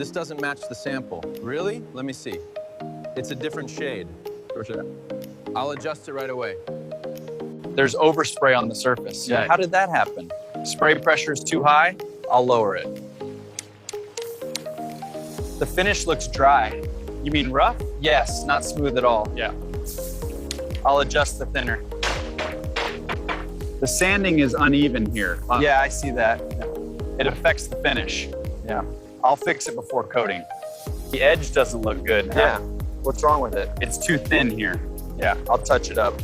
This doesn't match the sample. Really? Let me see. It's a different shade. I'll adjust it right away. There's overspray on the surface. Yeah. How did that happen? Spray pressure is too high, I'll lower it. The finish looks dry. You mean rough? Yes, not smooth at all. Yeah. I'll adjust the thinner. The sanding is uneven here. Yeah, I see that. It affects the finish. Yeah. I'll fix it before coating. The edge doesn't look good. Yeah. What's wrong with it? It's too thin here. Yeah, I'll touch it up.